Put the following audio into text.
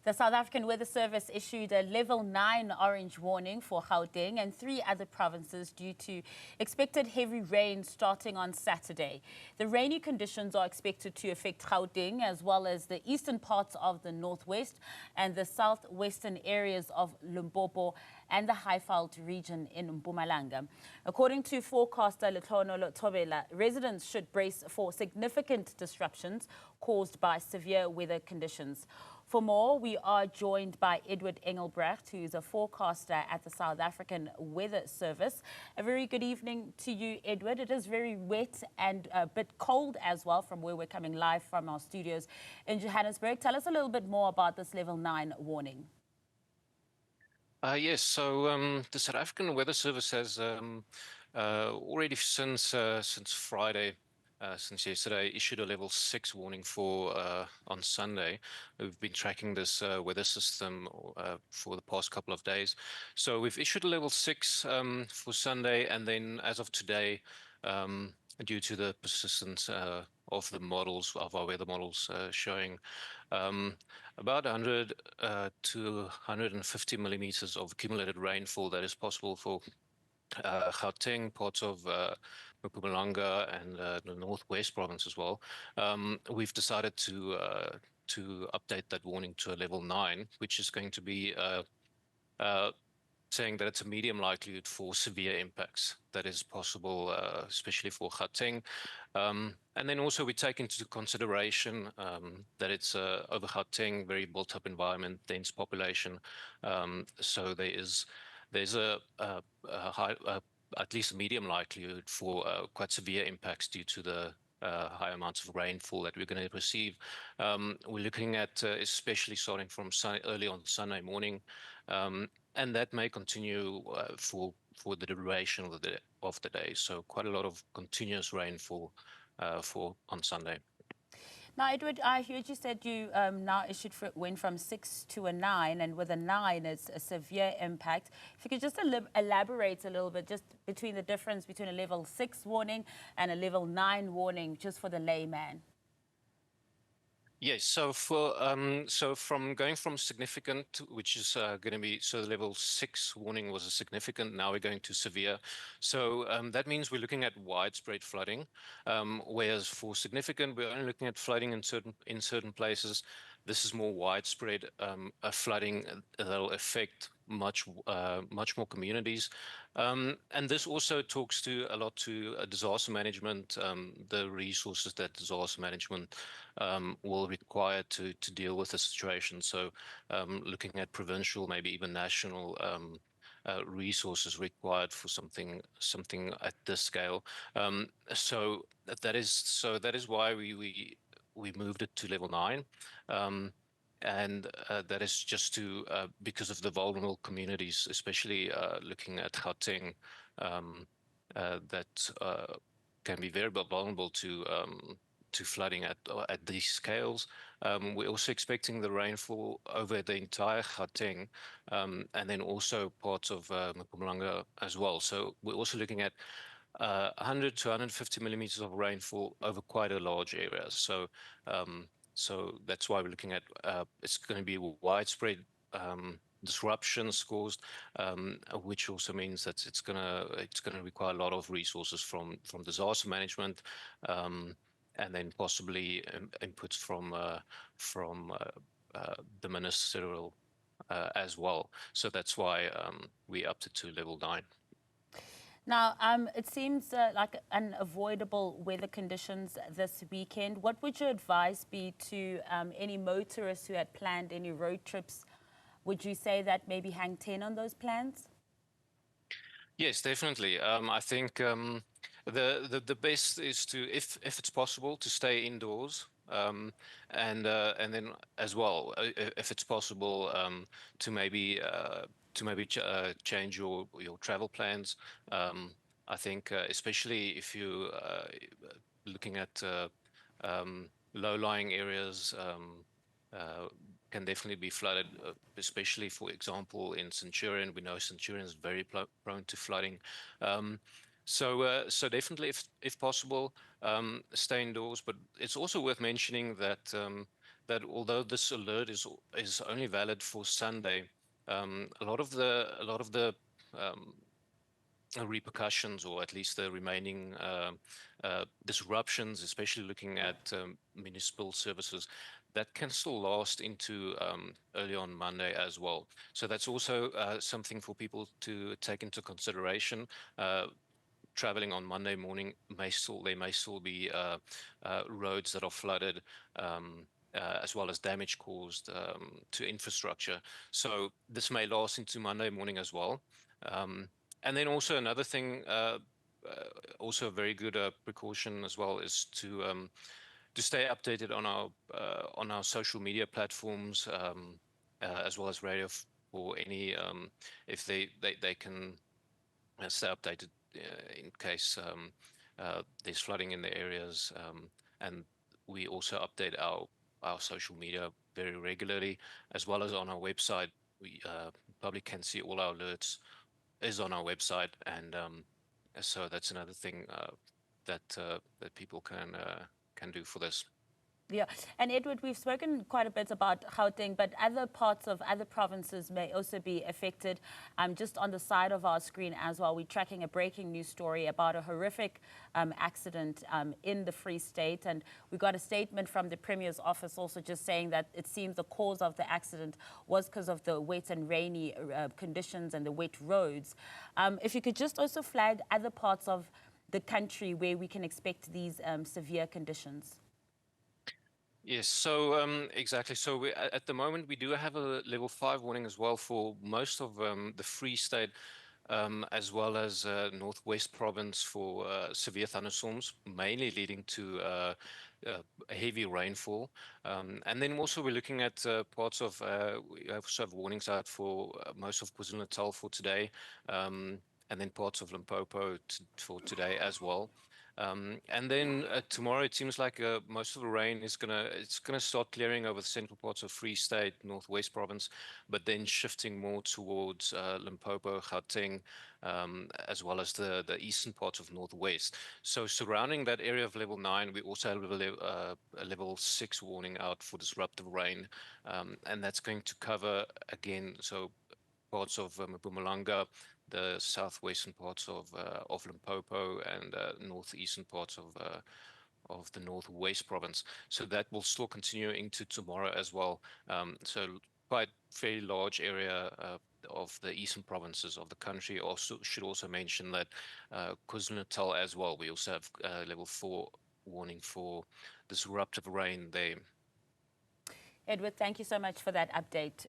The South African Weather Service issued a level 9 orange warning for Gauteng and 3 other provinces due to expected heavy rain starting on Saturday. The rainy conditions are expected to affect Gauteng as well as the eastern parts of the northwest and the southwestern areas of Limpopo and the Highveld region in Mpumalanga. According to forecaster Lehlohonolo Thobela, residents should brace for significant disruptions caused by severe weather conditions. For more, we are joined by Edward Engelbrecht, who is a forecaster at the South African Weather Service. A very good evening to you, Edward. It is very wet and a bit cold as well from where we're coming live from our studios in Johannesburg. Tell us a little bit more about this level 9 warning. Yes, so the South African Weather Service has already since Friday, since yesterday, issued a level 6 warning for on Sunday. We've been tracking this weather system for the past couple of days. So we've issued a level 6 for Sunday, and then as of today, due to the persistence of the models, of our weather models showing about 100 to 150 millimeters of accumulated rainfall that is possible for Gauteng, parts of Mpumalanga, and the northwest province as well. We've decided to update that warning to a level 9, which is going to be saying that it's a medium likelihood for severe impacts that is possible, especially for Gauteng. And then also we take into consideration that it's over Gauteng, very built-up environment, dense population. So there's a high, at least a medium likelihood for quite severe impacts due to the high amounts of rainfall that we're going to receive. We're looking at especially starting from early on Sunday morning, and that may continue for the duration of the day. So quite a lot of continuous rainfall on Sunday. Now, Edward, I heard you said you now went from 6 to a 9, and with a 9, it's a severe impact. If you could just elaborate a little bit, just between the difference between a level 6 warning and a level 9 warning, just for the layman. Yes, so from going from significant, which is going to be, so the level 6 warning was a significant, now we're going to severe. So that means we're looking at widespread flooding, whereas for significant, we're only looking at flooding in certain places. This is more widespread flooding that'll affect much more communities. And this also talks a lot to disaster management, the resources that disaster management will require to deal with the situation. So looking at provincial, maybe even national resources required for something at this scale. So that is why we moved it to level 9. And that is just because of the vulnerable communities, especially looking at Gauteng, that can be very vulnerable to flooding at these scales. We're also expecting the rainfall over the entire Gauteng, and then also parts of Mpumalanga as well. So we're also looking at 100 to 150 millimeters of rainfall over quite a large area. So that's why we're looking at it's going to be widespread disruptions caused, which also means that it's going to require a lot of resources from disaster management, and then possibly inputs from the ministerial as well. So that's why we upped it to level 9. Now, it seems like unavoidable weather conditions this weekend. What would your advice be to any motorists who had planned any road trips? Would you say that maybe hang 10 on those plans? Yes, definitely. I think the best is to, if it's possible, to stay indoors. And then as well, if it's possible, to maybe change your travel plans. I think especially if you looking at low-lying areas, can definitely be flooded, especially, for example, in Centurion. We know Centurion is very prone to flooding. So definitely, if possible, stay indoors. But it's also worth mentioning that that although this alert is only valid for Sunday, a lot of the um, repercussions, or at least the remaining disruptions, especially looking at municipal services, that can still last into early on Monday as well. So that's also something for people to take into consideration. Traveling on Monday morning there may still be roads that are flooded, as well as damage caused to infrastructure. So this may last into Monday morning as well. And then also another thing, also a very good precaution as well, is to stay updated on our social media platforms, as well as radio for any if they can stay updated in case there's flooding in the areas, and we also update our social media very regularly, as well as on our website. We public can see all our alerts is on our website, and so that's another thing that people can do for this. Yeah, and Edward, we've spoken quite a bit about Gauteng, but other parts of other provinces may also be affected. Just on the side of our screen as well, we're tracking a breaking news story about a horrific accident in the Free State, and we got a statement from the Premier's office also just saying that it seems the cause of the accident was because of the wet and rainy conditions and the wet roads. If you could just also flag other parts of the country where we can expect these severe conditions. Yes, so exactly. So at the moment, we do have a level 5 warning as well for most of the Free State, as well as Northwest Province for severe thunderstorms, mainly leading to heavy rainfall. And then also we're looking at parts of, we also have warnings out for most of KwaZulu-Natal for today, and then parts of Limpopo for today as well. And then tomorrow, it seems like most of the rain it's gonna start clearing over the central parts of Free State, Northwest Province, but then shifting more towards Limpopo, Gauteng, as well as the eastern parts of Northwest. So surrounding that area of level 9, we also have a level 6 warning out for disruptive rain, and that's going to cover again parts of Mpumalanga, the southwestern parts of Limpopo, and northeastern parts of the Northwest Province. So that will still continue into tomorrow as well. So quite fairly large area of the eastern provinces of the country. Also should also mention that KwaZulu-Natal as well. We also have level 4 warning for disruptive rain there. Edward, thank you so much for that update.